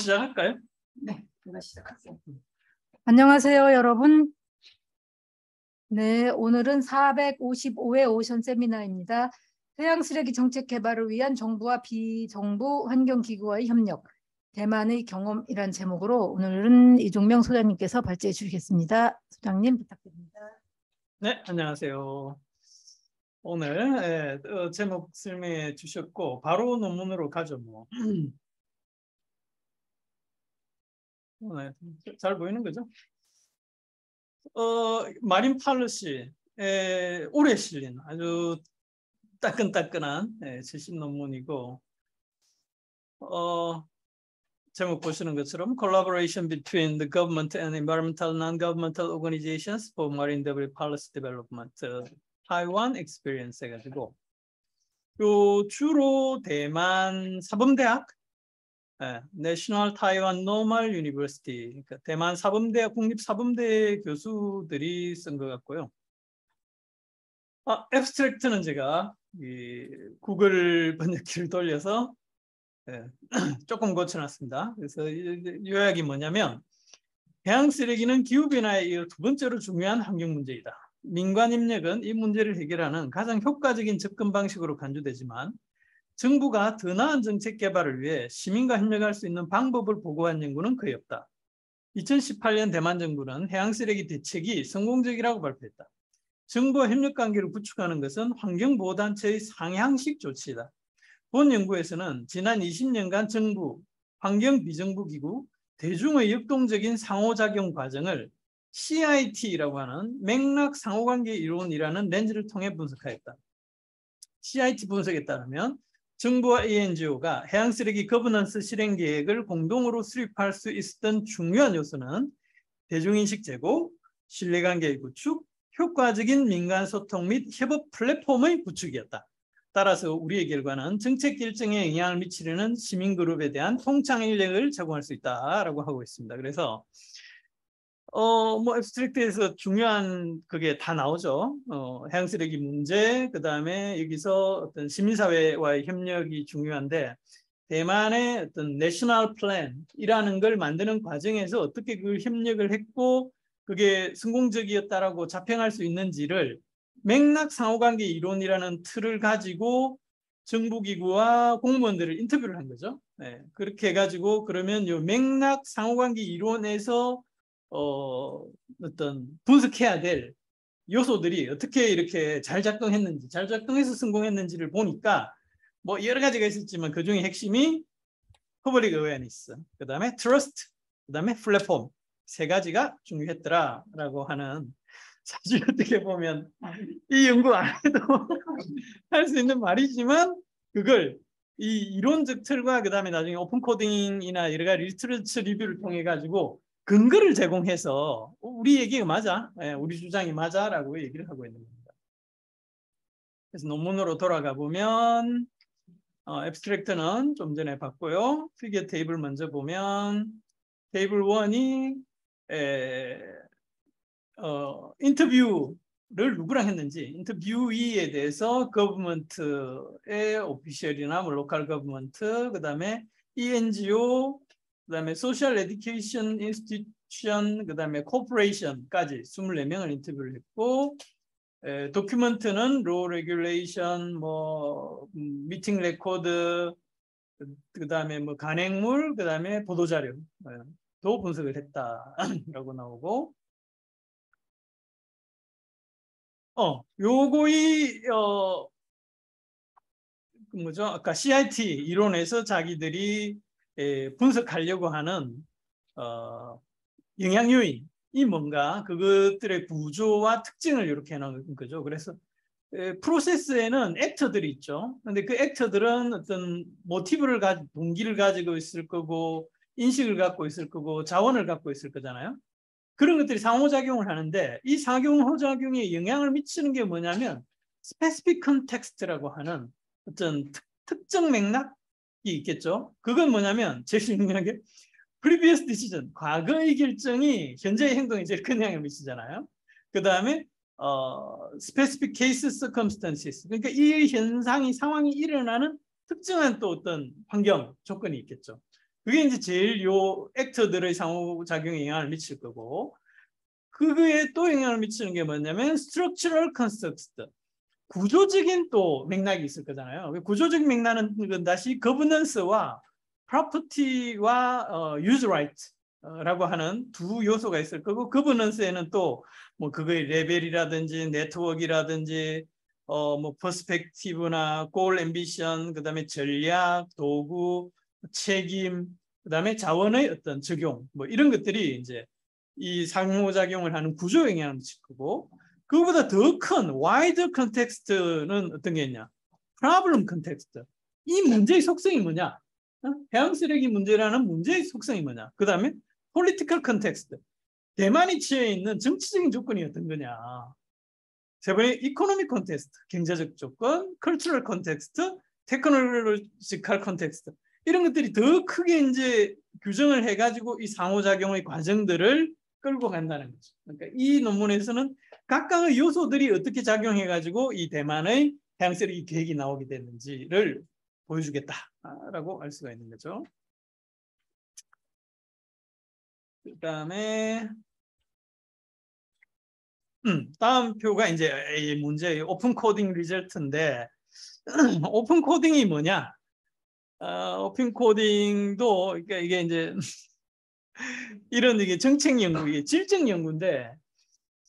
시작할까요? 네, 제가 시작할게요. 안녕하세요, 여러분. 네, 오늘은 455회 오션 세미나입니다. 해양 쓰레기 정책 개발을 위한 정부와 비정부 환경기구와의 협력, 대만의 경험이란 제목으로 오늘은 이종명 소장님께서 발제해 주시겠습니다. 소장님 부탁드립니다. 네, 안녕하세요. 오늘 제목 설명해 주셨고 바로 논문으로 가죠 뭐. 네, 잘 보이는 거죠? 마린 팔러시에 오래 실린 아주 따끈따끈한 최신 논문이고 제목 보시는 것처럼 Collaboration between the government and environmental non-governmental organizations for marine debris policy development, Taiwan experience 해가지고 요 주로 대만 사범대학, National Taiwan Normal University, 그러니까 대만 사범대학 국립사범대 교수들이 쓴 것 같고요. 앱스트랙트는 제가 이 구글 번역기를 돌려서 조금 고쳐놨습니다. 그래서 요약이 뭐냐면 해양 쓰레기는 기후변화에 이어 두 번째로 중요한 환경 문제이다. 민관 입력은 이 문제를 해결하는 가장 효과적인 접근 방식으로 간주되지만 정부가 더 나은 정책 개발을 위해 시민과 협력할 수 있는 방법을 보고한 연구는 거의 없다. 2018년 대만 정부는 해양 쓰레기 대책이 성공적이라고 발표했다. 정부와 협력 관계를 구축하는 것은 환경보호단체의 상향식 조치이다. 본 연구에서는 지난 20년간 정부, 환경 비정부기구, 대중의 역동적인 상호작용 과정을 CIT라고 하는 맥락 상호관계 이론이라는 렌즈를 통해 분석하였다. CIT 분석에 따르면 정부와 ANGO가 해양쓰레기 거버넌스 실행 계획을 공동으로 수립할 수 있었던 중요한 요소는 대중인식 제고, 신뢰관계의 구축, 효과적인 민간 소통 및 협업 플랫폼의 구축이었다. 따라서 우리의 결과는 정책 결정에 영향을 미치려는 시민그룹에 대한 통창 인력을 제공할 수 있다라고 하고 있습니다. 그래서 뭐 앱스트랙트에서 중요한 그게 다 나오죠. 해양쓰레기 문제, 그 다음에 여기서 어떤 시민사회와의 협력이 중요한데 대만의 어떤 내셔널 플랜이라는 걸 만드는 과정에서 어떻게 그 협력을 했고 그게 성공적이었다라고 자평할 수 있는지를 맥락 상호관계 이론이라는 틀을 가지고 정부기구와 공무원들을 인터뷰를 한 거죠. 네, 그렇게 해가지고 그러면 요 맥락 상호관계 이론에서 어떤 분석해야 될 요소들이 어떻게 이렇게 잘 작동했는지, 잘 작동해서 성공했는지를 보니까 뭐 여러 가지가 있었지만 그 중에 핵심이 퍼블릭 어웨어니스, 그 다음에 트러스트, 그 다음에 플랫폼 세 가지가 중요했더라라고 하는, 사실 어떻게 보면 이 연구 안 해도 할 수 있는 말이지만 그걸 이 이론적 틀과 그 다음에 나중에 오픈 코딩이나 여러 가지 리터처 리뷰를 통해 가지고 근거를 제공해서 우리 얘기가 맞아, 우리 주장이 맞아라고 얘기를 하고 있는 겁니다. 그래서 논문으로 돌아가 보면 앱스트랙트는 좀 전에 봤고요. 피겨 테이블 먼저 보면 테이블 1이 인터뷰를 누구랑 했는지, 인터뷰이에 대해서 거버먼트의 오피셜이나 뭐 로컬 거버먼트, 그 다음에 ENGO, 그 다음에 소셜 에듀케이션 인스티튜션, 그 다음에 코퍼레이션까지 24명을 인터뷰를 했고, 도큐먼트는 로 레귤레이션, 뭐 미팅 레코드, 그 다음에 뭐 간행물, 그 다음에 보도자료 도 분석을 했다라고 나오고, 요거이 뭐죠? 아까 CIT 이론에서 자기들이 분석하려고 하는 영향 요인이 뭔가, 그것들의 구조와 특징을 이렇게 해놓은 거죠. 그래서 프로세스에는 액터들이 있죠. 근데 그 액터들은 어떤 모티브를 가지고, 동기를 가지고 있을 거고, 인식을 갖고 있을 거고, 자원을 갖고 있을 거잖아요. 그런 것들이 상호작용을 하는데, 이 상호작용에 영향을 미치는 게 뭐냐면 스페시픽 컨텍스트라고 하는 어떤 특정 맥락이 있겠죠. 그건 뭐냐면 제일 중요한 게 previous decision, 과거의 결정이 현재의 행동에 제일 큰 영향을 미치잖아요. 그 다음에 specific case circumstances, 그러니까 이 현상이, 상황이 일어나는 특정한 또 어떤 환경 조건이 있겠죠. 그게 이제 제일 요 액터들의 상호작용에 영향을 미칠 거고, 그거에 또 영향을 미치는 게 뭐냐면 structural construct, 구조적인 또 맥락이 있을 거잖아요. 구조적인 맥락은 건 다시 거버넌스와 property와 use right라고 하는 두 요소가 있을 거고, 거버넌스에는 또 뭐 그거의 레벨이라든지 네트워크라든지 뭐 퍼스펙티브나 골 앰비션, 그다음에 전략, 도구, 책임, 그다음에 자원의 어떤 적용, 뭐 이런 것들이 이제 이 상호작용을 하는 구조에 영향을 미칠 거고, 그거보다 더 큰 와이드 컨텍스트는 어떤 게 있냐? 프로블럼 컨텍스트. 이 문제의 속성이 뭐냐? 해양 쓰레기 문제라는 문제의 속성이 뭐냐? 그 다음에 폴리티컬 컨텍스트. 대만이 처해 있는 정치적인 조건이 어떤 거냐? 세 번째 이코노믹 컨텍스트. 경제적 조건, 컬처럴 컨텍스트, 테크놀로지컬 컨텍스트. 이런 것들이 더 크게 이제 규정을 해가지고 이 상호작용의 과정들을 끌고 간다는 거죠. 그러니까 이 논문에서는 각각의 요소들이 어떻게 작용해가지고 이 대만의 해양 쓰레기 계획이 나오게 됐는지를 보여주겠다라고 알 수가 있는 거죠. 그다음에 다음 표가 이제 이 문제의 오픈 코딩 리절트인데 오픈 코딩이 뭐냐? 오픈 코딩도 그러니까 이게 이제 이런 이게 정책 연구, 이게 질적 연구인데,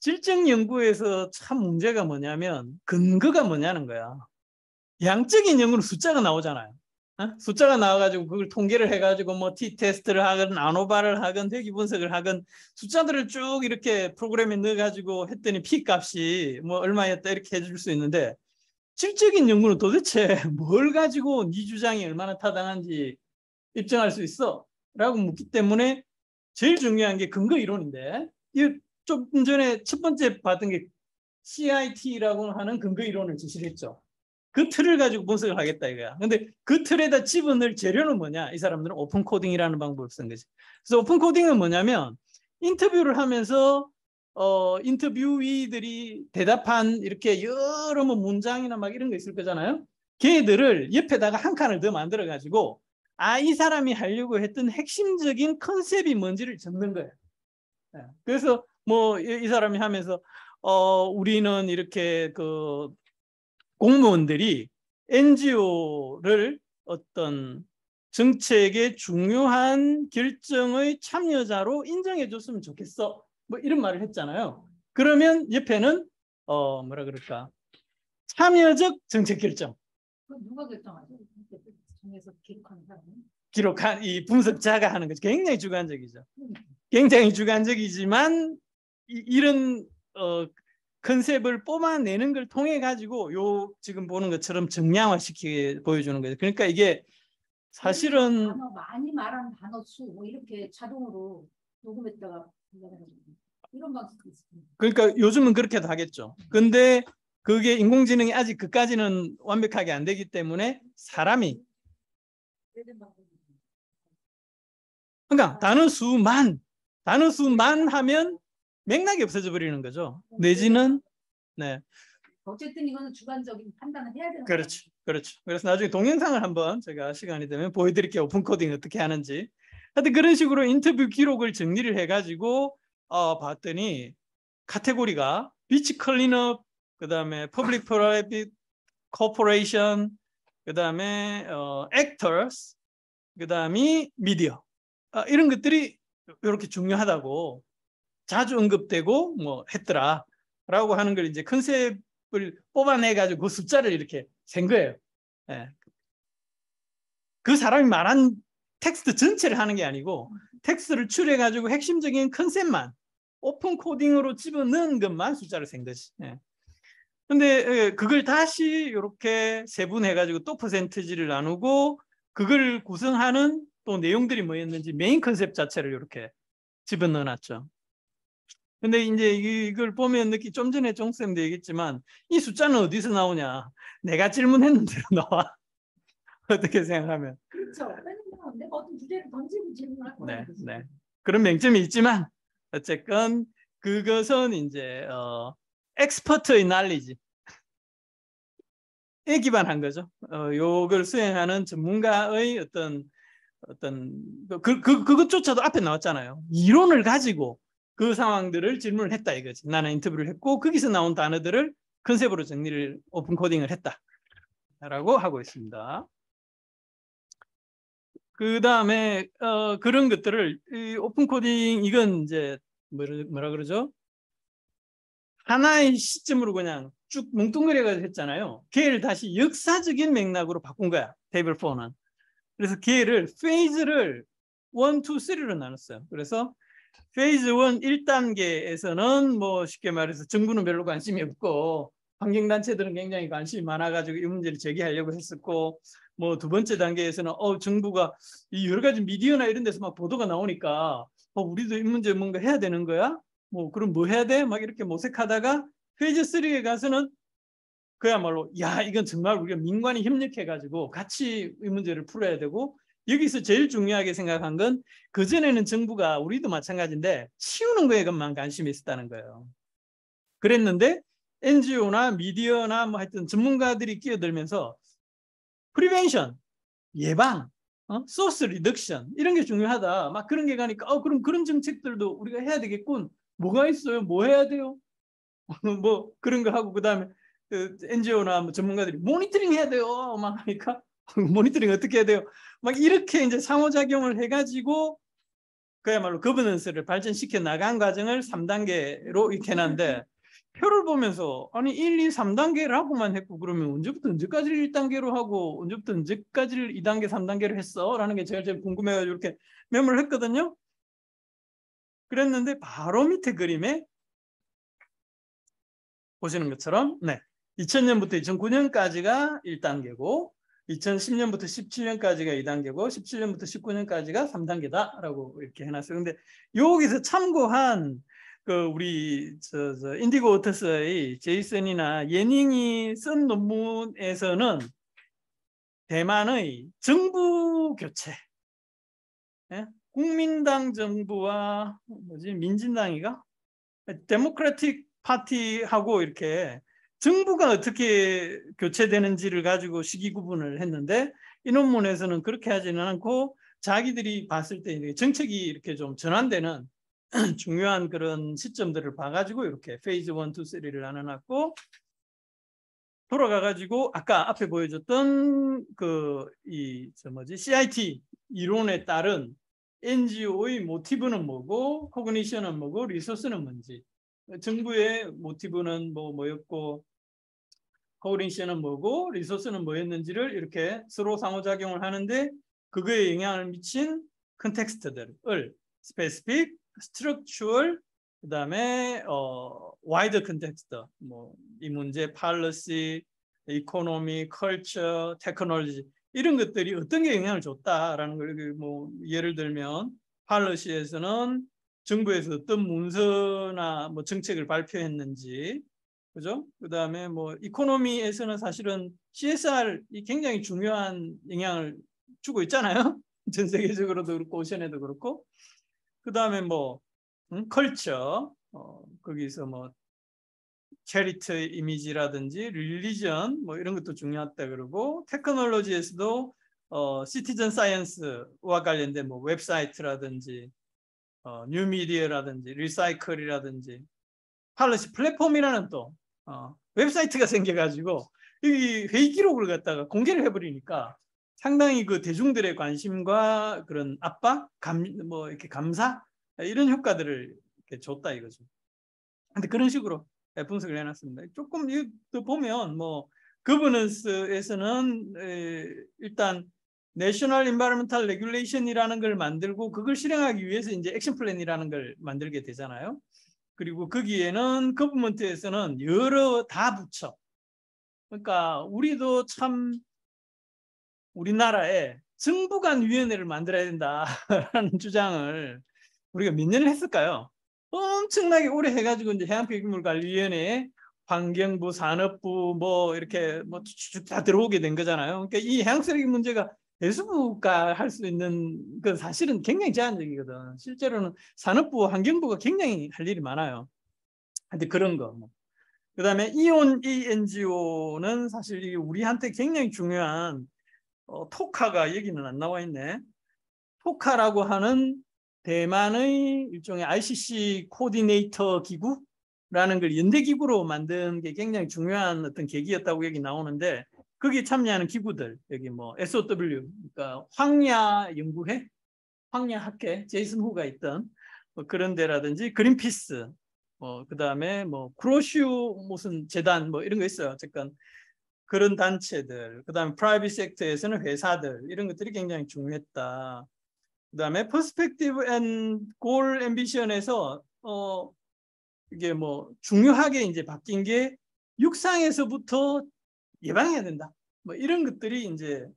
질적 연구에서 참 문제가 뭐냐면 근거가 뭐냐는 거야. 양적인 연구는 숫자가 나오잖아요. 숫자가 나와가지고 그걸 통계를 해가지고 뭐 t-테스트를 하건 아노바를 하건 대기 분석을 하건 숫자들을 쭉 이렇게 프로그램에 넣어가지고 했더니 p-값이 뭐 얼마였다 이렇게 해줄 수 있는데, 질적인 연구는 도대체 뭘 가지고 네 주장이 얼마나 타당한지 입증할 수 있어? 라고 묻기 때문에 제일 중요한 게 근거 이론인데, 좀 전에 첫 번째 봤던 게 CIT라고 하는 근거 이론을 제시를 했죠. 그 틀을 가지고 분석을 하겠다 이거야. 근데 그 틀에다 집어넣을 재료는 뭐냐? 이 사람들은 오픈 코딩이라는 방법을 쓴 거지. 그래서 오픈 코딩은 뭐냐면 인터뷰를 하면서 인터뷰이들이 대답한 이렇게 여러 뭐 문장이나 막 이런 거 있을 거잖아요. 걔들을 옆에다가 한 칸을 더 만들어 가지고 이 사람이 하려고 했던 핵심적인 컨셉이 뭔지를 적는 거예요. 그래서 뭐 이 사람이 하면서 우리는 이렇게 그 공무원들이 NGO를 어떤 정책의 중요한 결정의 참여자로 인정해 줬으면 좋겠어. 뭐 이런 말을 했잖아요. 그러면 옆에는 뭐라 그럴까? 참여적 정책 결정. 누가 결정하죠? 정해서 기록하는 사람은? 기록한 이 분석자가 하는 거죠. 굉장히 주관적이죠. 굉장히 주관적이지만 이런 컨셉을 뽑아내는 걸 통해 가지고 요 지금 보는 것처럼 정량화시키게 보여주는 거죠. 그러니까 이게 사실은 단어 많이 말하는 단어 수 뭐 이렇게 자동으로 녹음했다가 이런 방식도 있습니다. 그러니까 요즘은 그렇게도 하겠죠. 근데 그게 인공지능이 아직 그까지는 완벽하게 안 되기 때문에 사람이, 그러니까 단어 수만 하면 맥락이 없어져 버리는 거죠. 내지는 네. 어쨌든 이거는 주관적인 판단을 해야 되는 거죠. 그렇죠. 그렇죠. 그래서 나중에 동영상을 한번 제가 시간이 되면 보여드릴게요. 오픈 코딩 어떻게 하는지. 하여튼 그런 식으로 인터뷰 기록을 정리를 해가지고 봤더니 카테고리가 비치 클린업, 그다음에 퍼블릭 프라이빗 코퍼레이션, 그다음에 액터스, 그다음이 미디어, 이런 것들이 이렇게 중요하다고 자주 언급되고 뭐 했더라라고 하는 걸 이제 컨셉을 뽑아내 가지고 그 숫자를 이렇게 센 거예요. 예. 그 사람이 말한 텍스트 전체를 하는 게 아니고 텍스트를 추려 가지고 핵심적인 컨셉만 오픈 코딩으로 집어넣은 것만 숫자를 센 거지. 예. 근데 그걸 다시 이렇게 세분해 가지고 또 퍼센티지를 나누고 그걸 구성하는 또 내용들이 뭐였는지 메인 컨셉 자체를 이렇게 집어넣어 놨죠. 근데 이제 이걸 보면 좀 전에 종쌤도 얘기했지만 이 숫자는 어디서 나오냐? 내가 질문했는 대로 나와. 어떻게 생각하면? 그렇죠. 내가 어떤 주제를 던지고 질문할 거예요. 네. 그런 맹점이 있지만 어쨌건 그것은 이제 엑스퍼트의 날리지에 기반한 거죠. 요걸 수행하는 전문가의 어떤 어떤 그것조차도 앞에 나왔잖아요. 이론을 가지고 그 상황들을 질문을 했다 이거지. 나는 인터뷰를 했고 거기서 나온 단어들을 컨셉으로 정리를 오픈 코딩을 했다라고 하고 있습니다. 그 다음에 그런 것들을 이 오픈 코딩 이건 이제 뭐라 그러죠? 하나의 시점으로 그냥 쭉 뭉뚱그려가지고 했잖아요. 걔를 다시 역사적인 맥락으로 바꾼 거야. 테이블 4는. 그래서 걔를 페이즈를 1, 2, 3로 나눴어요. 그래서 페이즈 1 1단계에서는 뭐 쉽게 말해서 정부는 별로 관심이 없고 환경단체들은 굉장히 관심이 많아가지고 이 문제를 제기하려고 했었고, 뭐 두 번째 단계에서는 정부가 이 여러 가지 미디어나 이런 데서 막 보도가 나오니까 우리도 이 문제 뭔가 해야 되는 거야? 뭐 그럼 뭐 해야 돼? 막 이렇게 모색하다가 페이즈 3에 가서는 그야말로 야 이건 정말 우리가 민관이 협력해가지고 같이 이 문제를 풀어야 되고, 여기서 제일 중요하게 생각한 건 그전에는 정부가 우리도 마찬가지인데 치우는 거에만 관심이 있었다는 거예요. 그랬는데 NGO나 미디어나 뭐 하여튼 전문가들이 끼어들면서 프리벤션, 예방, 소스 리덕션 이런 게 중요하다. 막 그런 게 가니까 그럼 그런 정책들도 우리가 해야 되겠군. 뭐가 있어요? 뭐 해야 돼요? 뭐 그런 거 하고 그다음에 NGO나 뭐 전문가들이 모니터링 해야 돼요. 막 하니까 모니터링 어떻게 해야 돼요? 막 이렇게 이제 상호작용을 해가지고 그야말로 거버넌스를 발전시켜 나간 과정을 3단계로 이렇게 해놨는데, 표를 보면서 아니 1, 2, 3단계라고만 했고 그러면 언제부터 언제까지를 1단계로 하고 언제부터 언제까지를 2단계, 3단계로 했어? 라는 게 제일 궁금해가지고 이렇게 메모를 했거든요. 그랬는데 바로 밑에 그림에 보시는 것처럼 2000년부터 2009년까지가 1단계고 2010년부터 17년까지가 2단계고 17년부터 19년까지가 3단계다라고 이렇게 해놨어요. 근데 여기서 참고한 그 우리 인디고 워터스의 제이슨이나 예닝이 쓴 논문에서는 대만의 정부 교체, 국민당 정부와 민진당이가 데모크래틱 파티하고 이렇게 정부가 어떻게 교체되는지를 가지고 시기 구분을 했는데, 이 논문에서는 그렇게 하지는 않고 자기들이 봤을 때 정책이 이렇게 좀 전환되는 중요한 그런 시점들을 봐가지고 이렇게 페이즈 1, 2, 3를 나눠놨고, 돌아가가지고 아까 앞에 보여줬던 CIT 이론에 따른 NGO의 모티브는 뭐고, 코그니션은 뭐고, 리소스는 뭔지, 정부의 모티브는 뭐였고, 코그니션은 뭐고, 리소스는 뭐였는지를 이렇게 서로 상호작용을 하는데 그거에 영향을 미친 컨텍스트들을 스페시픽, 스트럭추얼, 그다음에 와이드 컨텍스트, 뭐 이 문제, 팔러시, 이코노미, 컬처, 테크놀로지 이런 것들이 어떤 게 영향을 줬다라는 걸 뭐 예를 들면 팔러시에서는 정부에서 어떤 문서나 뭐 정책을 발표했는지, 그죠? 그다음에 뭐 이코노미에서는 사실은 CSR이 굉장히 중요한 영향을 주고 있잖아요. 전 세계적으로도 그렇고 오션에도 그렇고. 그다음에 뭐 컬처, 거기서 뭐 체리티 이미지라든지 릴리전 뭐 이런 것도 중요하다 그러고, 테크놀로지에서도 시티즌 사이언스와 관련된 뭐 웹사이트라든지 뉴미디어라든지 리사이클이라든지 팔러시 플랫폼이라는 또 웹사이트가 생겨가지고 이 회의 기록을 갖다가 공개를 해버리니까 상당히 그 대중들의 관심과 그런 압박, 뭐 이렇게 감사 이런 효과들을 이렇게 줬다 이거죠. 근데 그런 식으로 분석을 해놨습니다. 조금 더 보면 뭐 거버넌스에서는 일단 내셔널 인바이러먼탈 레귤레이션이라는 걸 만들고 그걸 실행하기 위해서 이제 액션 플랜이라는 걸 만들게 되잖아요. 그리고 거기에는 거버먼트에서는 여러 다부처, 그러니까 우리도 참 우리나라에 정부간위원회를 만들어야 된다라는 주장을 우리가 몇 년을 했을까요? 엄청나게 오래 해가지고 이제 해양폐기물관리위원회, 환경부, 산업부 뭐 이렇게 뭐 쭉 다 들어오게 된 거잖아요. 그러니까 이 해양쓰레기 문제가 해수부가 할 수 있는 건 사실은 굉장히 제한적이거든. 실제로는 산업부, 환경부가 굉장히 할 일이 많아요. 근데 그런 거. 그다음에 이온 ENGO는 사실 우리한테 굉장히 중요한 토카가 여기는 안 나와 있네. 토카라고 하는 대만의 일종의 ICC 코디네이터 기구라는 걸 연대기구로 만든 게 굉장히 중요한 어떤 계기였다고 여기 나오는데, 거기에 참여하는 기구들, 여기 뭐 SOW, 그러니까 황야 연구회, 황야 학회, 제이슨 후가 있던 뭐 그런 데라든지 그린피스, 그 다음에 뭐 크로슈 무슨 재단 뭐 이런 거 있어요. 어쨌건 그런 단체들, 그 다음에 프라이빗 섹터에서는 회사들, 이런 것들이 굉장히 중요했다. 그 다음에 퍼스펙티브 앤 골 앰비션에서 이게 뭐 중요하게 이제 바뀐 게 육상에서부터 예방해야 된다. 뭐 이런 것들이 이제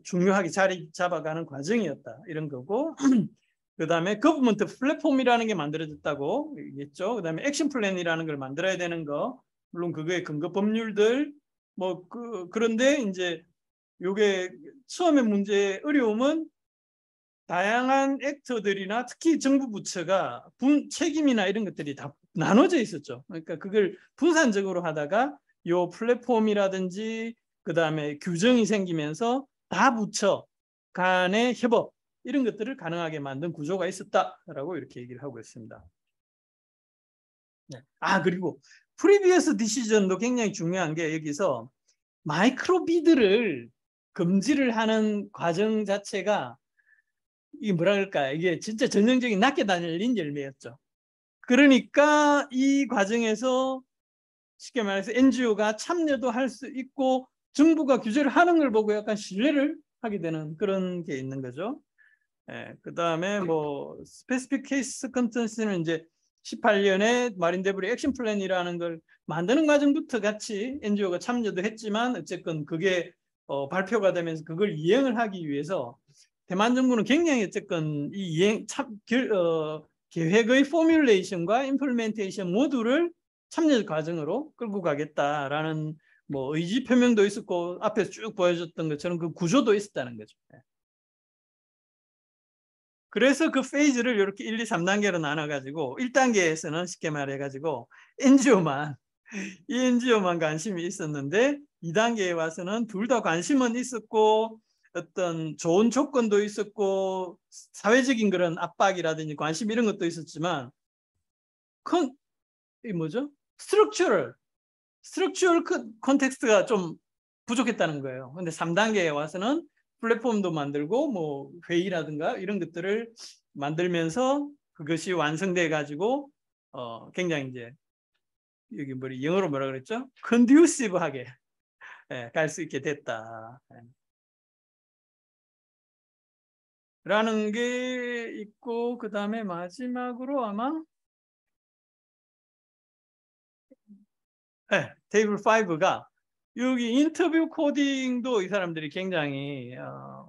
중요하게 자리 잡아가는 과정이었다. 이런 거고. 그 다음에 거버먼트 플랫폼이라는 게 만들어졌다고 얘기했죠. 그 다음에 액션 플랜이라는 걸 만들어야 되는 거. 물론 그거의 근거 법률들. 뭐 그런데 이제 요게 처음에 문제의 어려움은 다양한 액터들이나 특히 정부 부처가 책임이나 이런 것들이 다 나눠져 있었죠. 그러니까 그걸 분산적으로 하다가 요 플랫폼이라든지 그 다음에 규정이 생기면서 다 부처 간의 협업 이런 것들을 가능하게 만든 구조가 있었다라고 이렇게 얘기를 하고 있습니다. 네. 그리고 프리비어스 디시전도 굉장히 중요한 게 여기서 마이크로비드를 금지를 하는 과정 자체가 이게 뭐라 그럴까, 이게 진짜 전형적인 낱개 달린 열매였죠. 그러니까 이 과정에서 쉽게 말해서 NGO가 참여도 할 수 있고 정부가 규제를 하는 걸 보고 약간 신뢰를 하게 되는 그런 게 있는 거죠. 그 다음에 뭐 스페시픽 케이스 컨텐츠는 이제 18년에 마린 데브리 액션 플랜이라는 걸 만드는 과정부터 같이 NGO가 참여도 했지만 어쨌건 그게 발표가 되면서 그걸 이행을 하기 위해서 대만 정부는 굉장히 어쨌건 이 계획의 포뮬레이션과 임플리멘테이션 모두를 참여 과정으로 끌고 가겠다라는 뭐 의지 표명도 있었고 앞에서 쭉 보여줬던 것처럼 그 구조도 있었다는 거죠. 그래서 그 페이지를 이렇게 1, 2, 3단계로 나눠가지고 1단계에서는 쉽게 말해가지고 NGO만 이 NGO만 관심이 있었는데 2단계에 와서는 둘 다 관심은 있었고 어떤 좋은 조건도 있었고 사회적인 그런 압박이라든지 관심 이런 것도 있었지만 이 뭐죠? 스트럭처럴 컨텍스트가 좀 부족했다는 거예요. 근데 3단계에 와서는 플랫폼도 만들고 뭐 회의라든가 이런 것들을 만들면서 그것이 완성돼 가지고 굉장히 이제 여기 영어로 뭐라 그랬죠? 컨듀시브하게 갈 수 있게 됐다. 라는 게 있고 그 다음에 마지막으로 아마 테이블 5가 여기 인터뷰 코딩도 이 사람들이 굉장히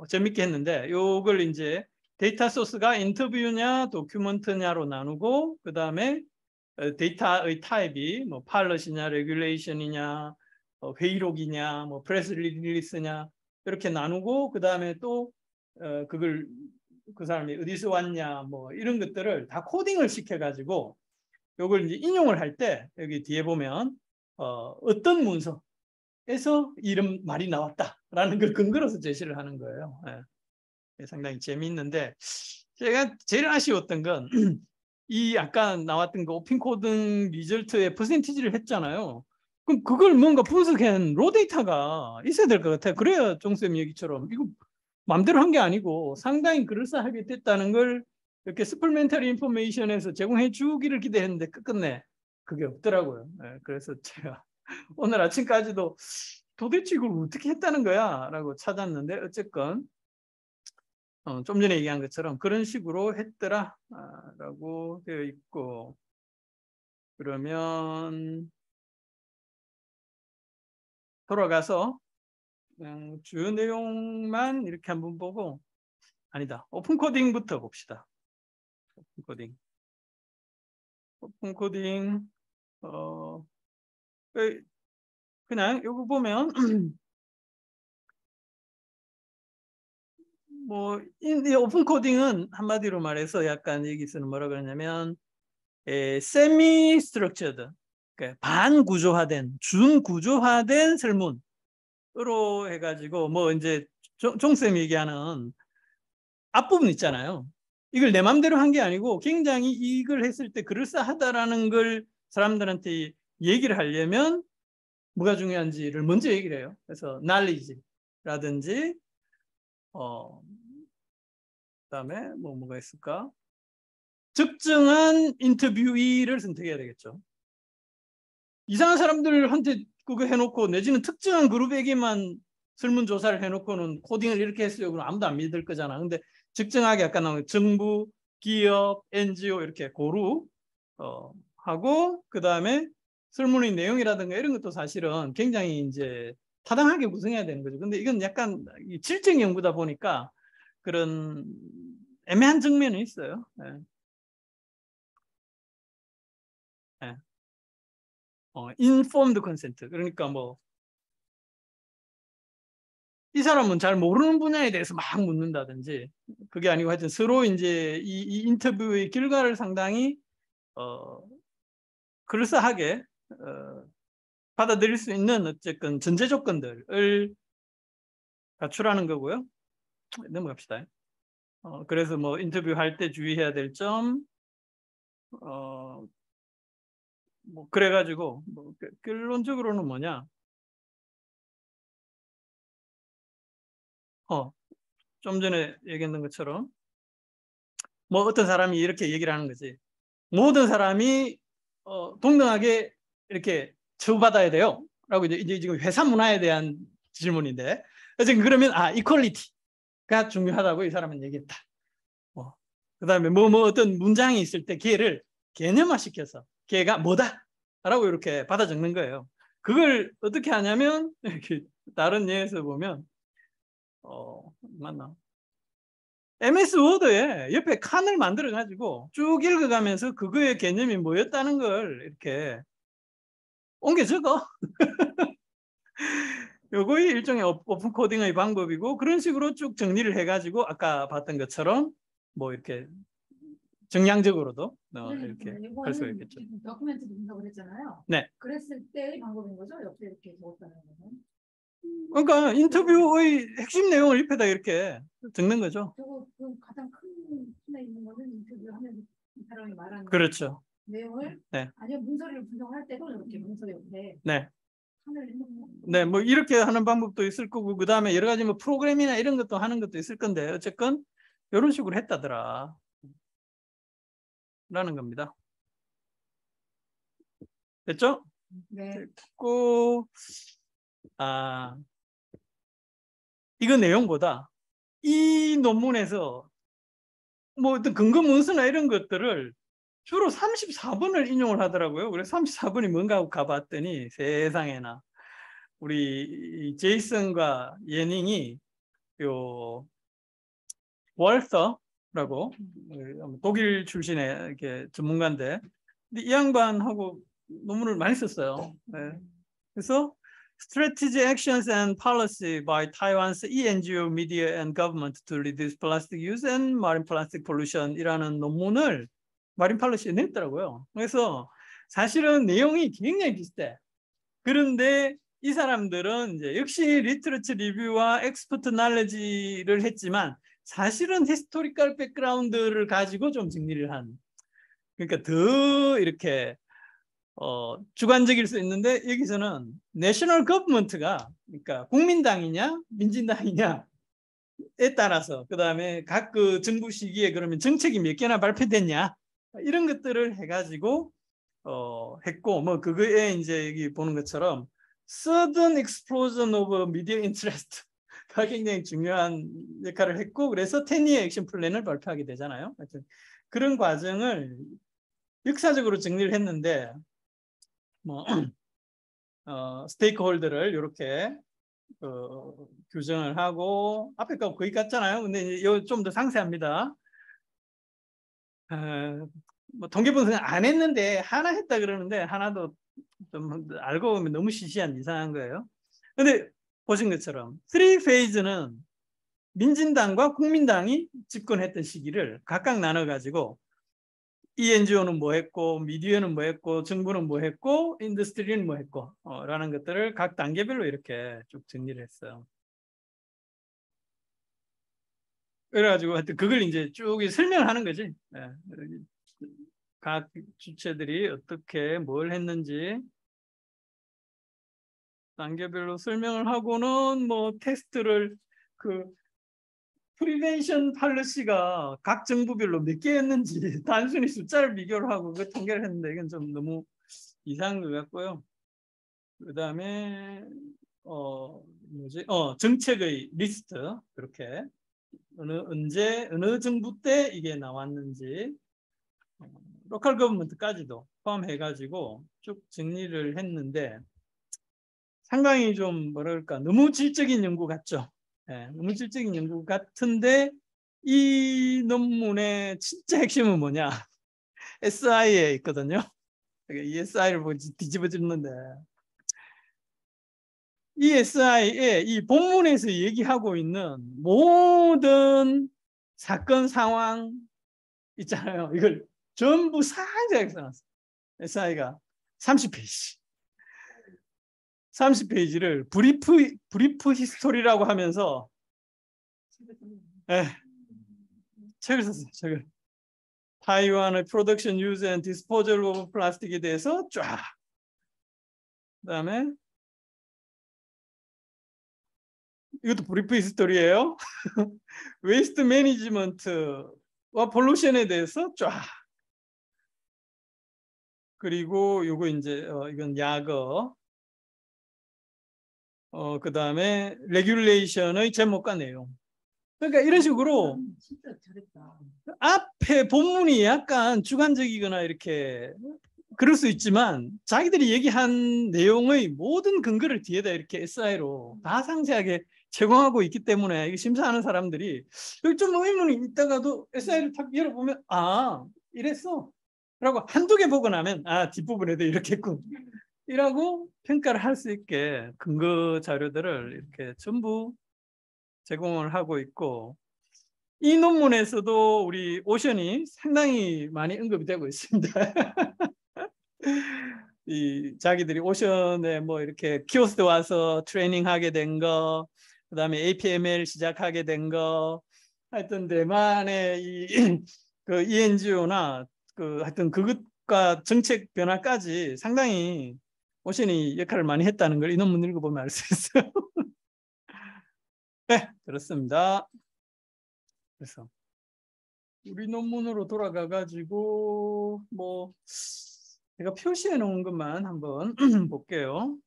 재밌게 했는데 요걸 이제 데이터 소스가 인터뷰냐 도큐먼트냐로 나누고 그 다음에 데이터의 타입이 뭐 팔럿이냐 레귤레이션이냐 회의록이냐 뭐 프레스 리리스냐 이렇게 나누고 그 다음에 또 그걸 그 사람이 어디서 왔냐 뭐 이런 것들을 다 코딩을 시켜가지고 요걸 이제 인용을 할 때 여기 뒤에 보면 어떤 문서에서 이런 말이 나왔다라는 걸 근거로서 제시를 하는 거예요. 상당히 재미있는데 제가 제일 아쉬웠던 건 이 아까 나왔던 그 오픈 코딩 리절트의 퍼센티지를 했잖아요. 그럼 그걸 뭔가 분석한 로 데이터가 있어야 될 것 같아요. 그래야 종쌤 얘기처럼 이거 마음대로 한 게 아니고 상당히 그럴싸하게 됐다는 걸 이렇게 서플멘터리 인포메이션에서 제공해 주기를 기대했는데 끝끝내 그게 없더라고요. 그래서 제가 오늘 아침까지도 도대체 이걸 어떻게 했다는 거야? 라고 찾았는데 어쨌건 좀 전에 얘기한 것처럼 그런 식으로 했더라 라고 되어 있고 그러면 돌아가서 그냥 주요 내용만 이렇게 한번 보고 아니다. 오픈 코딩부터 봅시다. 오픈 코딩 그냥 이거 보면 뭐 이 오픈 코딩은 한마디로 말해서 약간 여기서는 뭐라 그러냐면 세미 스트럭처드 그러니까 반구조화된 준구조화된 설문으로 해가지고 뭐 이제 종쌤이 얘기하는 앞부분 있잖아요. 이걸 내 맘대로 한 게 아니고 굉장히 이걸 했을 때 그럴싸하다라는 걸 사람들한테 얘기를 하려면 뭐가 중요한지를 먼저 얘기를 해요. 그래서 knowledge라든지 그다음에 뭐가 있을까? 적정한 인터뷰이를 선택해야 되겠죠. 이상한 사람들한테 그거 해놓고 내지는 특정한 그룹에게만 설문조사를 해놓고는 코딩을 이렇게 했어요. 그럼 아무도 안 믿을 거잖아. 근데 적정하게 아까 나온 정부, 기업, NGO 이렇게 고루 하고 그 다음에 설문의 내용이라든가 이런 것도 사실은 굉장히 이제 타당하게 구성해야 되는 거죠. 근데 이건 약간 질적 연구다 보니까 그런 애매한 측면이 있어요. 네. 네. informed consent. 그러니까 뭐 이 사람은 잘 모르는 분야에 대해서 막 묻는다든지 그게 아니고 하여튼 서로 이제 이 인터뷰의 결과를 상당히 그럴싸하게 받아들일 수 있는 어쨌든 전제 조건들을 갖추라는 거고요. 넘어갑시다. 그래서 뭐 인터뷰할 때 주의해야 될 점, 뭐 그래가지고 뭐 결론적으로는 뭐냐? 좀 전에 얘기했던 것처럼 뭐 어떤 사람이 이렇게 얘기를 하는 거지. 모든 사람이 동등하게 이렇게 처우받아야 돼요. 라고 이제 지금 회사 문화에 대한 질문인데 지금 그러면 이퀄리티가 중요하다고 이 사람은 얘기했다. 그다음에 뭐 어떤 문장이 있을 때 걔를 개념화시켜서 걔가 뭐다 라고 이렇게 받아 적는 거예요. 그걸 어떻게 하냐면 다른 예에서 보면 맞나? MS 워드에 옆에 칸을 만들어 가지고 쭉 읽어가면서 그거의 개념이 뭐였다는 걸 이렇게 옮겨 적어. 요거이 일종의 오픈 코딩의 방법이고 그런 식으로 쭉 정리를 해가지고 아까 봤던 것처럼 뭐 이렇게 정량적으로도 이렇게 할 수가 있겠죠. 도큐멘트 분석을 했잖아요. 네. 그랬을 때의 방법인 거죠? 옆에 이렇게 적었다는 거는. 그러니까 인터뷰의 핵심 내용을 옆에다 이렇게 적는 거죠. 그 가장 큰 칸에 있는 거는 인터뷰하면 이 사람이 말하는 그렇죠. 내용을 네. 아니면 문서를 분석할 때도 이렇게 문서 옆에 네. 칸을 해놓는 네, 뭐 이렇게 하는 방법도 있을 거고 그 다음에 여러 가지 뭐 프로그램이나 이런 것도 하는 것도 있을 건데 어쨌건 이런 식으로 했다더라 라는 겁니다. 됐죠? 네. 됐고 이거 내용보다 이 논문에서 뭐 어떤 근거 문서나 이런 것들을 주로 34번을 인용을 하더라고요. 그래서 34번이 뭔가 하고 가봤더니 세상에나 우리 제이슨과 예닝이 요 월서라고 독일 출신의 이렇게 전문가인데 이 양반하고 논문을 많이 썼어요. 네. 그래서 Strategy Actions and Policy by Taiwan's E-NGO, Media and Government to Reduce Plastic Use and Marine Plastic Pollution 이라는 논문을 마린 팔러시에 냈더라고요. 그래서 사실은 내용이 굉장히 비슷해. 그런데 이 사람들은 이제 역시 리트러처 리뷰와 엑스퍼트 날레지를 했지만 사실은 히스토리컬 백그라운드를 가지고 좀 정리를 한 그러니까 더 이렇게 주관적일 수 있는데 여기서는 내셔널 거버먼트가 그러니까 국민당이냐 민진당이냐에 따라서 그 다음에 각 그 정부 시기에 그러면 정책이 몇 개나 발표됐냐 이런 것들을 해가지고 했고 뭐 그거에 이제 여기 보는 것처럼 sudden explosion of media interest가 굉장히 중요한 역할을 했고 그래서 10-year 액션 플랜을 발표하게 되잖아요. 하여튼 그런 과정을 역사적으로 정리를 했는데 뭐 스테이크홀더를 이렇게 규정을 하고 앞에 거 거의 같잖아요. 근데 이거 좀 더 상세합니다. 뭐 통계 분석 안 했는데 하나 했다 그러는데 하나도 좀 알고 보면 너무 시시한 이상한 거예요. 근데 보신 것처럼 3페이즈는 민진당과 국민당이 집권했던 시기를 각각 나눠 가지고 ENGO는 뭐 했고 미디어는 뭐 했고 정부는 뭐 했고 인더스트리는 뭐 했고 라는 것들을 각 단계별로 이렇게 쭉 정리를 했어요. 그래가지고 하여튼 그걸 이제 쭉 설명을 하는 거지. 예. 각 주체들이 어떻게 뭘 했는지 단계별로 설명을 하고는 뭐 테스트를 그 프리벤션 팔러시가 각 정부별로 몇 개였는지 단순히 숫자를 비교를 하고 그 통계를 했는데 이건 좀 너무 이상한 것 같고요. 그 다음에 정책의 리스트 그렇게 언제 어느 정부 때 이게 나왔는지 로컬 거버먼트까지도 포함해가지고 쭉 정리를 했는데 상당히 좀 뭐랄까 너무 질적인 연구 같죠. 네, 너무 질적인 연구 같은데 이 논문의 진짜 핵심은 뭐냐? SI에 있거든요. 이 SI를 뒤집어 짚는데 이 SI에 이 본문에서 얘기하고 있는 모든 사건 상황 있잖아요. 이걸 전부 상세하게 써놨어요. SI가 30페이지. 30페이지를 브리프 히스토리라고 하면서 책을 썼어요. 책을. 타이완의 프로덕션 유즈 앤 디스포절 오브 플라스틱에 대해서 쫙. 그다음에 이것도 브리프 히스토리예요. 웨이스트 매니지먼트와 폴루션에 대해서 쫙. 그리고 요거 이제 이건 약어. 그다음에 레귤레이션의 제목과 내용. 그러니까 이런 식으로 진짜 잘했다. 앞에 본문이 약간 주관적이거나 이렇게 그럴 수 있지만 자기들이 얘기한 내용의 모든 근거를 뒤에다 이렇게 SI로 다 상세하게 제공하고 있기 때문에 이거 심사하는 사람들이 여기 좀 의문이 있다가도 SI를 탁 열어보면 아 이랬어 라고 한두 개 보고 나면 아 뒷부분에도 이렇게 했군 이라고 평가를 할 수 있게 근거 자료들을 이렇게 전부 제공을 하고 있고 이 논문에서도 우리 오션이 상당히 많이 언급이 되고 있습니다. 이 자기들이 오션에 뭐 이렇게 키오스트 와서 트레이닝하게 된 거, 그다음에 APML 시작하게 된 거, 하여튼 대만의 그 ENGO나 그 하여튼 그것과 정책 변화까지 상당히 오션이 역할을 많이 했다는 걸 이 논문 읽어보면 알 수 있어요. 네, 그렇습니다. 그래서 우리 논문으로 돌아가 가지고 뭐 제가 표시해 놓은 것만 한번 볼게요.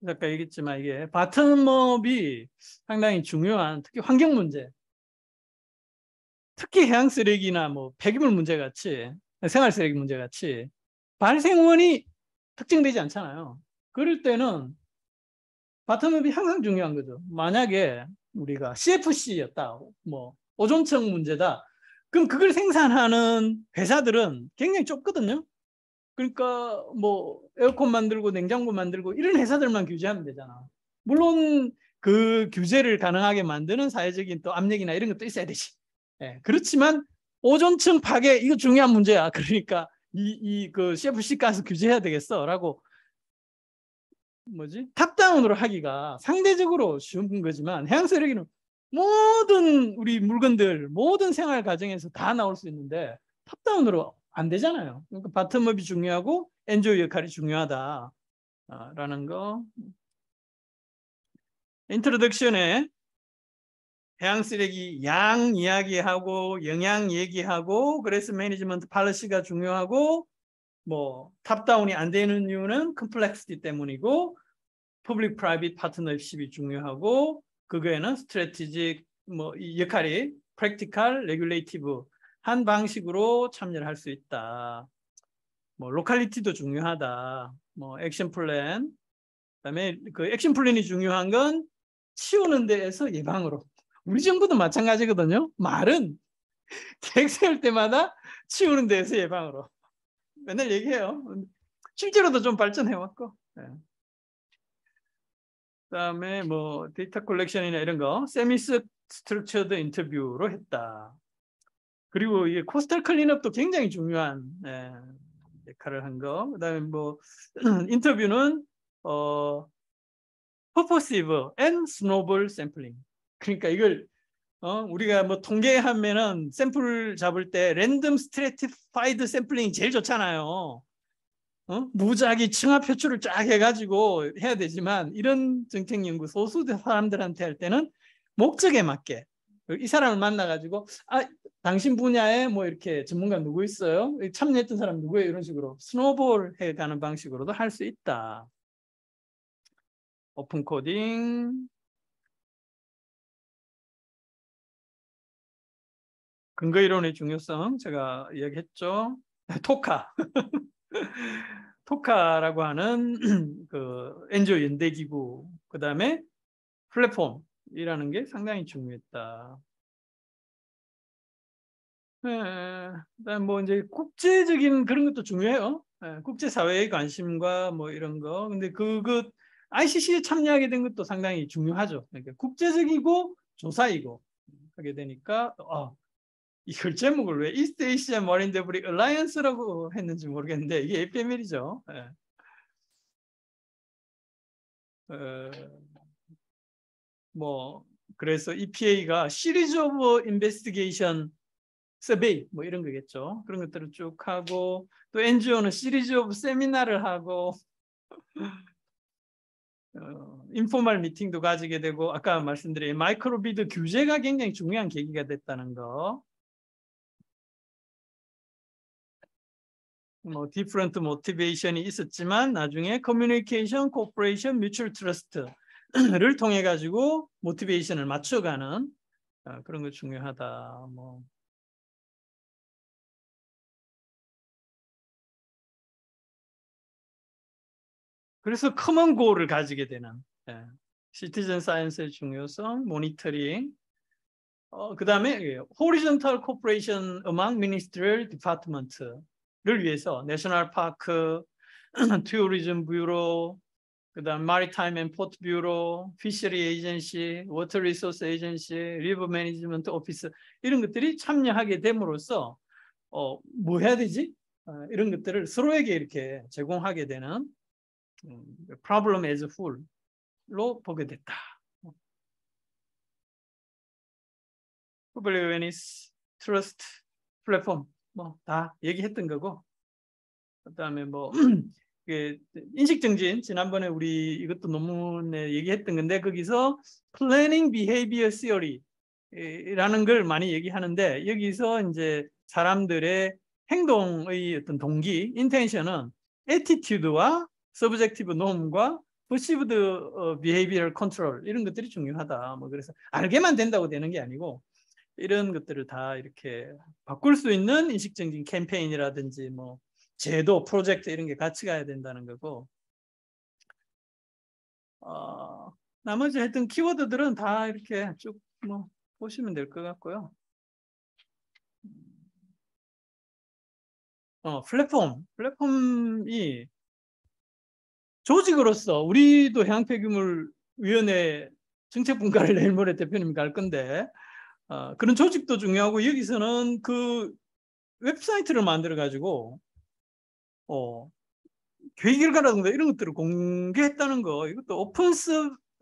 아까 얘기했지만 이게 바텀업이 상당히 중요한 특히 환경 문제, 특히 해양 쓰레기나 뭐 폐기물 문제 같이 생활 쓰레기 문제 같이 발생원이 특정되지 않잖아요. 그럴 때는 바텀업이 항상 중요한 거죠. 만약에 우리가 CFC였다, 뭐 오존층 문제다. 그럼 그걸 생산하는 회사들은 굉장히 좁거든요. 그러니까 뭐 에어컨 만들고 냉장고 만들고 이런 회사들만 규제하면 되잖아. 물론 그 규제를 가능하게 만드는 사회적인 또 압력이나 이런 것도 있어야 되지. 예, 그렇지만 오존층 파괴 이거 중요한 문제야. 그러니까 그 CFC 가스 규제해야 되겠어라고 탑다운으로 하기가 상대적으로 쉬운 거지만 해양 쓰레기는 모든 우리 물건들 모든 생활 과정에서 다 나올 수 있는데 탑다운으로 안 되잖아요. 그러니까 바텀업이 중요하고 엔조이 역할이 중요하다라는 거. 인트로덕션에 해양 쓰레기 양 이야기하고 영양 얘기하고 그래서 매니지먼트 팔러시가 중요하고 뭐 탑다운이 안 되는 이유는 컴플렉시티 때문이고 퍼블릭 프라이빗 파트너십이 중요하고 그거에는 스트래티직 뭐 이 역할이 프랙티컬 레귤레이티브 한 방식으로 참여를 할 수 있다. 뭐 로컬리티도 중요하다. 뭐 액션 플랜. 그다음에 그 액션 플랜이 중요한 건 치우는 데에서 예방으로. 우리 정부도 마찬가지거든요. 말은 계획 세울 때마다 치우는 데에서 예방으로. 맨날 얘기해요. 실제로도 좀 발전해 왔고. 네. 그다음에 뭐 데이터 컬렉션이나 이런 거 세미 스트럭처드 인터뷰로 했다. 그리고 이 코스탈 클린업도 굉장히 중요한 역할을 한 거. 그다음에 뭐 인터뷰는 purposive and snowball sampling. 그러니까 이걸 우리가 뭐 통계하면은 샘플 잡을 때 랜덤 스트래티파이드 샘플링이 제일 좋잖아요. 무작위 층합 표출을 쫙 해가지고 해야 되지만 이런 정책 연구 소수 사람들한테 할 때는 목적에 맞게 이 사람을 만나가지고 당신 분야에 뭐 이렇게 전문가 누구 있어요? 참여했던 사람 누구예요? 이런 식으로 스노볼 해가는 방식으로도 할 수 있다. 오픈 코딩, 근거 이론의 중요성 제가 이야기했죠. 토카. 토카라고 하는 그 NGO 연대기구, 그 다음에 플랫폼이라는 게 상당히 중요했다. 그다음 뭐 이제 국제적인 그런 것도 중요해요. 국제사회의 관심과 뭐 이런 거. 근데 ICC에 참여하게 된 것도 상당히 중요하죠. 그러니까 국제적이고 조사이고 하게 되니까 이걸 제목을 왜 이스트 에이시아 머린 데브리 얼라이언스라고 했는지 모르겠는데 이게 APML이죠. 뭐 그래서 EPA가 시리즈 오브 인베스티게이션 서베이 뭐 이런 거겠죠. 그런 것들을 쭉 하고 또 NGO는 시리즈 오브 세미나를 하고 인포멀 미팅도 가지게 되고 아까 말씀드린 마이크로비드 규제가 굉장히 중요한 계기가 됐다는 거. 뭐 디퍼런트 모티베이션이 있었지만 나중에 커뮤니케이션, 코퍼레이션, 뮤추얼 트러스트를 통해 가지고 모티베이션을 맞춰가는 그런 거 중요하다. 뭐 그래서 커먼 고를 가지게 되는 시티즌 사이언스의 중요성, 모니터링. 그 다음에 호리존탈 코퍼레이션 among ministerial department를 위해서 내셔널 파크, 투어리즘 뷰로, 그 다음 마리타임 앤 포트 뷰로, 피셔리 에이전시, 워터 리소스 에이전시, 리버 매니지먼트 오피스 이런 것들이 참여하게 됨으로써 뭐 해야 되지? 이런 것들을 서로에게 이렇게 제공하게 되는 problem as a whole로 보게 됐다. Public Awareness, Trust, 플랫폼 뭐 다 얘기했던 거고 그다음에 뭐 인식정진 지난번에 우리 이것도 논문에 얘기했던 건데 거기서 Planning Behavior Theory라는 걸 많이 얘기하는데 여기서 이제 사람들의 행동의 어떤 동기, 인텐션은 attitude와 subjective norm과 perceived behavioral control 이런 것들이 중요하다. 뭐 그래서 알게만 된다고 되는 게 아니고 이런 것들을 다 이렇게 바꿀 수 있는 인식적인 캠페인이라든지 뭐 제도, 프로젝트 이런 게 같이 가야 된다는 거고 나머지 하여튼 키워드들은 다 이렇게 쭉 뭐 보시면 될 것 같고요. 플랫폼이 조직으로서 우리도 해양폐기물위원회 정책분과를 내일 모레 대표님 갈 건데 그런 조직도 중요하고 여기서는 그 웹사이트를 만들어 가지고 계획 결과라든가 이런 것들을 공개했다는 거 이것도 오픈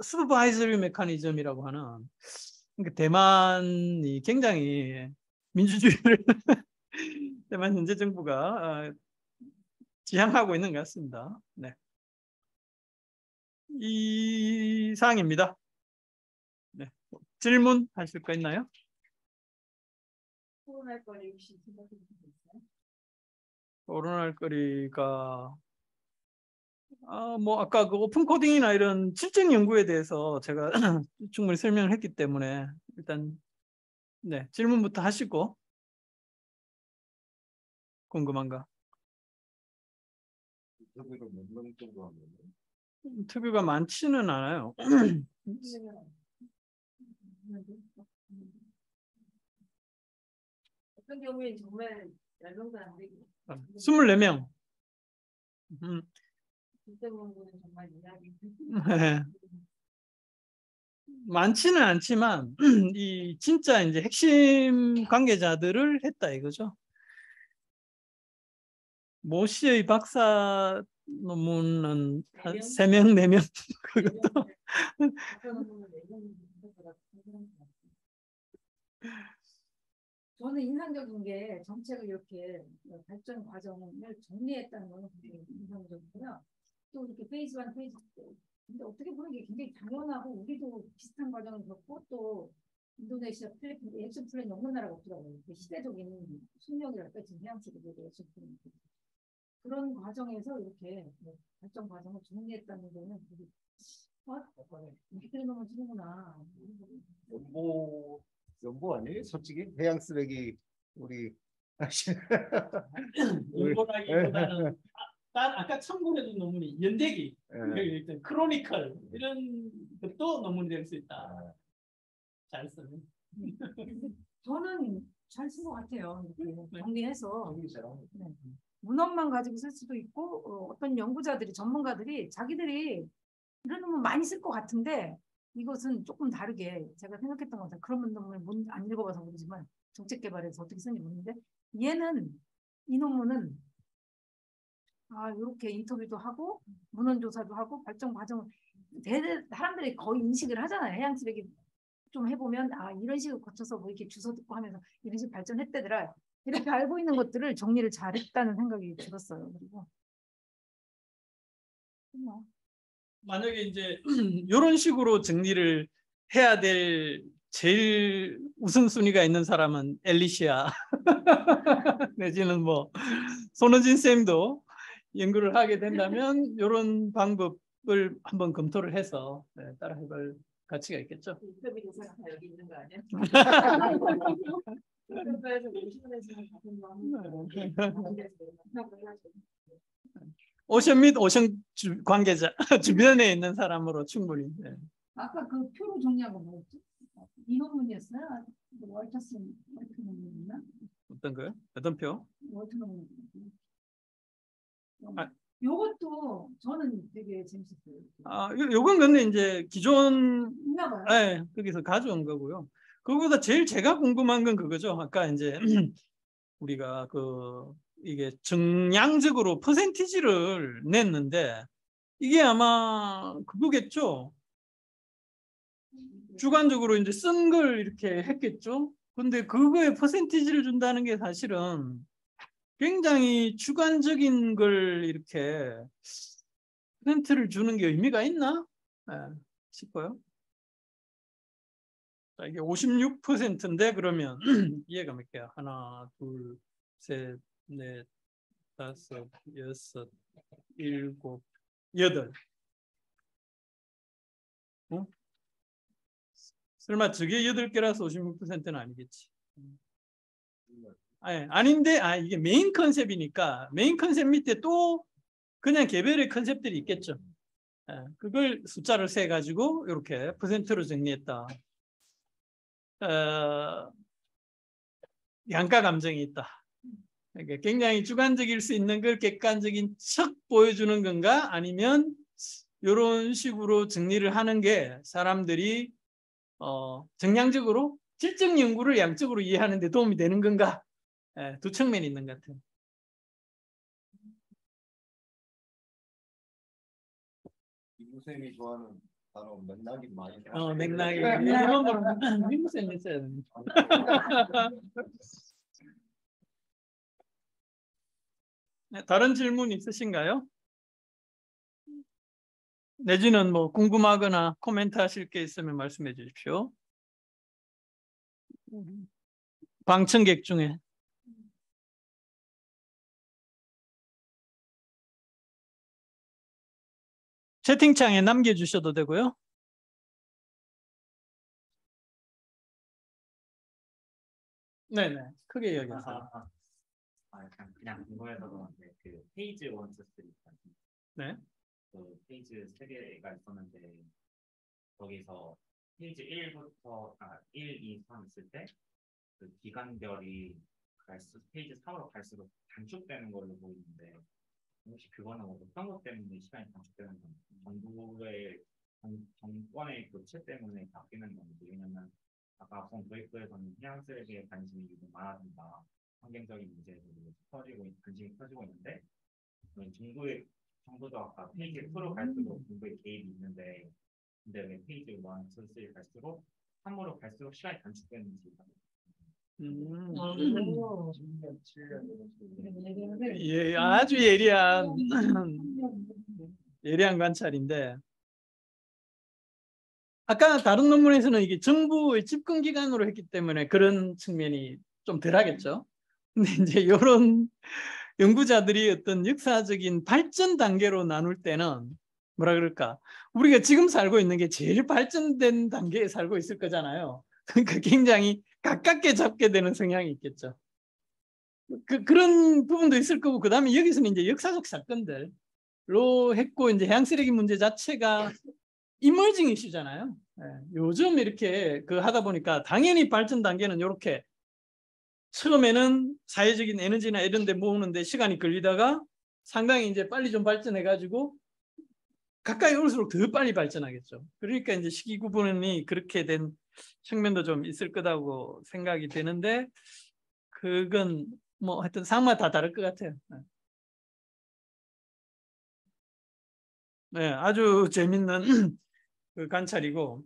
슈퍼바이저리 메커니즘이라고 하는 그러니까 대만이 굉장히 민주주의를 대만 현재 정부가 지향하고 있는 것 같습니다. 네. 이 사항입니다. 네. 질문 하실 거 있나요? 토론할 거리 혹시 생각해 보셨어요? 토론할 거리가 뭐 아까 그 오픈 코딩이나 이런 실증 연구에 대해서 제가 충분히 설명을 했기 때문에 일단 네, 질문부터 하시고 궁금한가? 인터뷰를 몇 명 정도 하면 인터뷰가 많지는 않아요. 어떤 경우에 정말 10명도 안 되고 24명. 국제본부는 정말 이야기 네. 많지는 않지만 이 진짜 이제 핵심 관계자들을 했다 이거죠. 모 씨의 박사 논문은 한 3명, 4명 그것도 저는 인상적인 게 정책을 이렇게 발전 과정을 정리했다는 거는 굉장히 인상적이고요. 또 이렇게 페이즈 1, 페이즈 2. 근데 어떻게 보면 이게 굉장히 당연하고 우리도 비슷한 과정을 겪고 또 인도네시아, 필리핀 액션 플랜이 없는 나라가 없더라고요. 시대적인 숙명이랄까 지금 해양 세계의 액션 플랜. 그런 과정에서 이렇게 발전 과정을 정리했다는 거는 되게 이렇게 놓으면 쓰는구나. 연보 아니에요? 솔직히 해양 쓰레기 우리 연보라기보다는 아까 참고해준 논문이 연대기, 예. 크로니컬 이런 것도 논문이 될 수 있다. 잘 쓰는. 저는 잘 쓴 것 같아요. 이렇게 정리해서 정리 잘하고. 네. 문헌만 가지고 쓸 수도 있고 어떤 연구자들이 전문가들이 자기들이 이런 논문 많이 쓸 것 같은데 이것은 조금 다르게 제가 생각했던 것 같아요. 그런 논문을 안 읽어봐서 모르지만 정책 개발에서 어떻게 쓰는지 모르는데 얘는 이 논문은 이렇게 인터뷰도 하고 문헌 조사도 하고 발전 과정을 사람들이 거의 인식을 하잖아요. 해양 쓰레기 좀 해보면 이런 식으로 거쳐서 뭐 이렇게 주소 듣고 하면서 이런 식으로 발전했대더라. 이렇게 알고 있는 것들을 정리를 잘했다는 생각이 들었어요. 그리고 만약에 이제 이런 식으로 정리를 해야 될 제일 우선순위가 있는 사람은 엘리시아 내지는 뭐 손흥진 쌤도 연구를 하게 된다면 이런 방법을 한번 검토를 해서 따라해볼 가치가 있겠죠. 인터뷰 조사가 다 여기 있는 거 아니야? 인터뷰에서 오션에서 같은 거 오션 및 오션 관계자 주변에 있는 사람으로 충분히. 아까 그 표로 정리한 거 뭐였지? 이 논문이었어요? 월터스 논문이었나? 어떤 거요? 어떤 표? 월터 논문. 아. 요것도 저는 되게 재밌었어요. 요건 근데 이제 기존 있나 봐요. 네, 거기서 가져온 거고요. 그거보다 제일 제가 궁금한 건 그거죠. 아까 이제 우리가 이게 정량적으로 퍼센티지를 냈는데 이게 아마 그거겠죠. 주관적으로 이제 쓴 걸 이렇게 했겠죠. 근데 그거에 퍼센티지를 준다는 게 사실은 굉장히 주관적인 걸 이렇게 퍼센트를 주는 게 의미가 있나 싶어요. 자, 이게 56%인데 그러면 이해가 몇 개야? 하나, 둘, 셋, 넷, 다섯, 여섯, 일곱, 여덟. 설마 저게 8개라서 56%는 아니겠지. 아닌데 이게 메인 컨셉이니까 메인 컨셉 밑에 또 그냥 개별의 컨셉들이 있겠죠. 그걸 숫자를 세 가지고 이렇게 퍼센트로 정리했다. 양가 감정이 있다. 그러니까 굉장히 주관적일 수 있는 걸 객관적인 척 보여주는 건가 아니면 이런 식으로 정리를 하는 게 사람들이 정량적으로 질적 연구를 양적으로 이해하는 데 도움이 되는 건가? 두 측면이 있는 것 같아요. 이무쌤이 좋아하는 단어 맥락이 많이 맥락이 일본어로 미무쌤 있어야 됩니다. 다른 질문 있으신가요? 내지는 뭐 궁금하거나 코멘트 하실 게 있으면 말씀해 주십시오. 방청객 중에. 채팅창에 남겨주셔도 되고요. 네네. 크게 이야기하세요. 그냥 궁금해서 그런데 그 페이지 1, 2, 3 네. 그 페이지 3개가 있었는데 거기서 페이지 1부터 1, 2, 3 있을 때 그 기간별이 페이지 3으로 갈수록 단축되는 걸로 보이는데 혹시 그거는 어떤 것 때문에 시간이 단축되는 건지 정부의 정권의 교체 때문에 바뀌는 건지 왜냐면 아까 본 도입부에서는 해양 쓰레기에 관심이 많아진다. 환경적인 문제에 관심이 커지고 있는데 정부도 아까 페이지 2로 갈수록 정부의 개입이 있는데 근데 왜 페이지 1, 2, 3 갈수록 3으로 갈수록 시간이 단축되는지 오. 10년, 7년. 예, 아주 예리한 관찰인데, 아까 다른 논문에서는 이게 정부의 집권 기관으로 했기 때문에 그런 측면이 좀 덜하겠죠. 근데 이제 이런 연구자들이 어떤 역사적인 발전 단계로 나눌 때는 뭐라 그럴까? 우리가 지금 살고 있는 게 제일 발전된 단계에 살고 있을 거잖아요. 그러니까 굉장히 가깝게 잡게 되는 성향이 있겠죠. 그런 부분도 있을 거고, 그 다음에 여기서는 이제 역사적 사건들로 했고, 이제 해양 쓰레기 문제 자체가 이머징 이슈잖아요. 예, 요즘 이렇게 하다 보니까 당연히 발전 단계는 이렇게 처음에는 사회적인 에너지나 이런 데 모으는데 시간이 걸리다가 상당히 이제 빨리 좀 발전해 가지고 가까이 올수록 더 빨리 발전하겠죠. 그러니까 이제 시기 구분이 그렇게 된 측면도 좀 있을 거라고 생각이 되는데, 그건 뭐 하여튼 상마다 다 다를 것 같아요. 네, 아주 재밌는 그 관찰이고,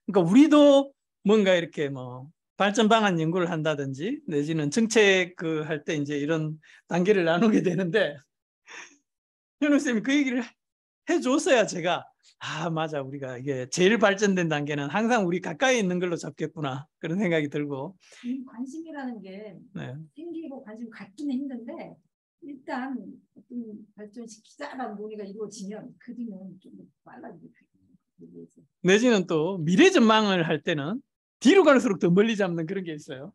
그러니까 우리도 뭔가 이렇게 뭐 발전 방안 연구를 한다든지 내지는 정책 할 때 이제 이런 단계를 나누게 되는데, 현우 쌤이 그 얘기를 해줬어야 제가 맞아, 우리가 이게 제일 발전된 단계는 항상 우리 가까이 있는 걸로 잡겠구나, 그런 생각이 들고. 이 관심이라는 게 네. 생기고 관심 갖기는 힘든데 일단 어떤 발전시키자라는 논의가 이루어지면 그 뒤는 좀 빨라지게 되죠. 내지는 또 미래 전망을 할 때는 뒤로 갈수록 더 멀리 잡는 그런 게 있어요.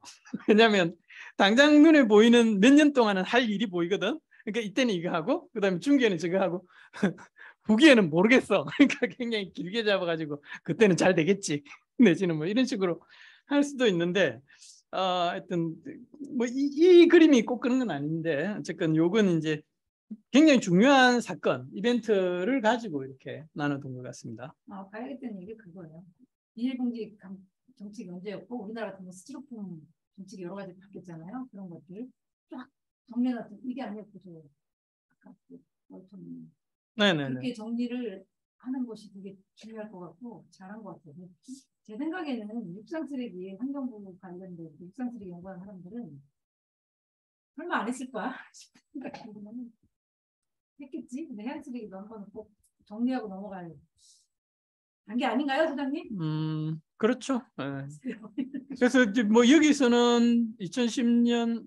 왜냐하면 당장 눈에 보이는 몇 년 동안은 할 일이 보이거든. 그러니까 이때는 이거 하고 그다음에 중기에는 저거 하고 후기에는 모르겠어. 그러니까 굉장히 길게 잡아가지고 그때는 잘 되겠지. 내지는 뭐 이런 식으로 할 수도 있는데, 하여튼 뭐 이 그림이 꼭 그런 건 아닌데, 어쨌건 요건 이제 굉장히 중요한 사건, 이벤트를 가지고 이렇게 나눠둔 것 같습니다. 봐야겠다는 얘기 그거예요. 비닐봉지 정책이 문제였고 우리나라 같은 거 스티로폼 정책이 여러 가지 바뀌었잖아요. 그런 것들 쫙 정리해놨던 이게 아니었고 저 아까 네네네. 그렇게 정리를 하는 것이 되게 중요할 것 같고 잘한 것 같아요. 제 생각에는 육상 쓰레기 환경부 관련된 육상 쓰레기 연구하는 사람들은 설마 안 했을까 싶은 생각이 들면 했겠지. 근데 해양 쓰레기도 한번 꼭 정리하고 넘어갈 단계 아닌가요, 소장님? 그렇죠. 네. 그래서 이제 뭐 여기서는 2010년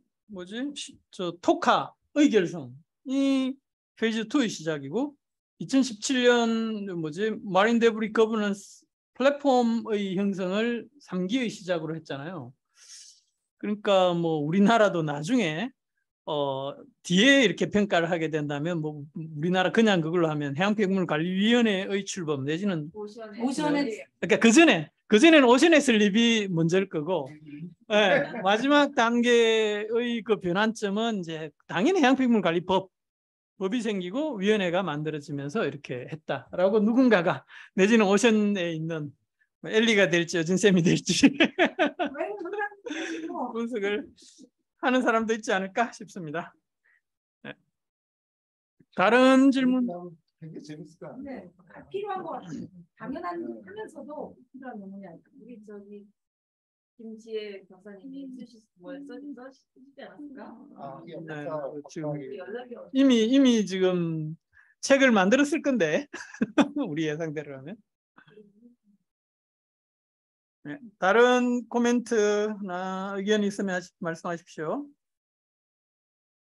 저 토카의 결성이 페이즈 2의 시작이고, 2017년 마린 데브리 거버넌스 플랫폼의 형성을 3기의 시작으로 했잖아요. 그러니까 뭐 우리나라도 나중에 뒤에 이렇게 평가를 하게 된다면 뭐 우리나라 그냥 그걸로 하면 해양폐기물관리위원회의 출범 내지는 오션에 그러니까 그 전에는 오션에 설립이 먼저일 거고, 네, 마지막 단계의 그 변환점은 이제 당연히 해양폐기물관리법이 생기고 위원회가 만들어지면서 이렇게 했다라고 누군가가 내지는 오션에 있는 엘리가 될지 여진쌤이 될지 분석을 하는 사람도 있지 않을까 싶습니다. 네. 다른 질문? 굉장히 재밌을 것 같아요. 네, 필요한 것 같아요. 당연하면서도 필요한 논문이 아닐까. 우리 김지혜 박사님이 써주시지 않았을까? 네, 지금 연락이 이미 지금 책을 만들었을 건데 우리 예상대로라면. 네, 다른 코멘트나 의견이 있으면 말씀하십시오.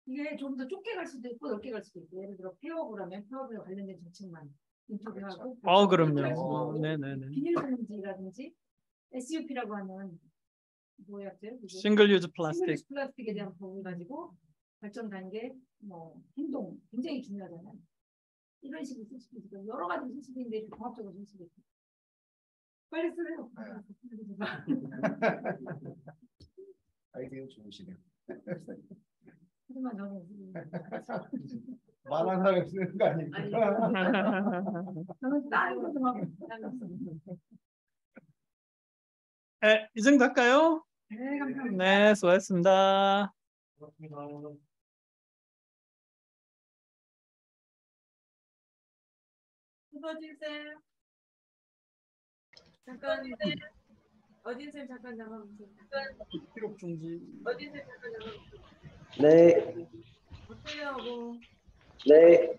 이게 좀 더 좁게 갈 수도 있고 넓게 갈 수도 있고 예를 들어 폐업을 관련된 정책만 인터뷰하고 그럼요. 네네네. 비닐봉지라든지 SUP라고 하는 뭐였죠? 싱글 유즈 플라스틱. 싱글 유즈 플라스틱에 대한 부분 가지고 발전 단계, 뭐 행동 굉장히 중요하잖아요. 이런 식으로 쓸 수도 있고 여러 가지 쓸 수도 있는데 종합적으로 쓸 수도 있고. 빨리 쓰래요. 아이디어 좋으시네요. 하지만 저는 말한 사람이 쓰는 거 아니니까. 저는 다른 것도 막 네, 이 정도 할까요? 네, 감사합니다. 네, 수고하셨습니다. 수고하세요. 잠깐. 어딘 쌤 잠깐 나가보세요. 기록 중지. 어딘 쌤 잠깐 나가보세요. 네. 어때요, 뭐? 네.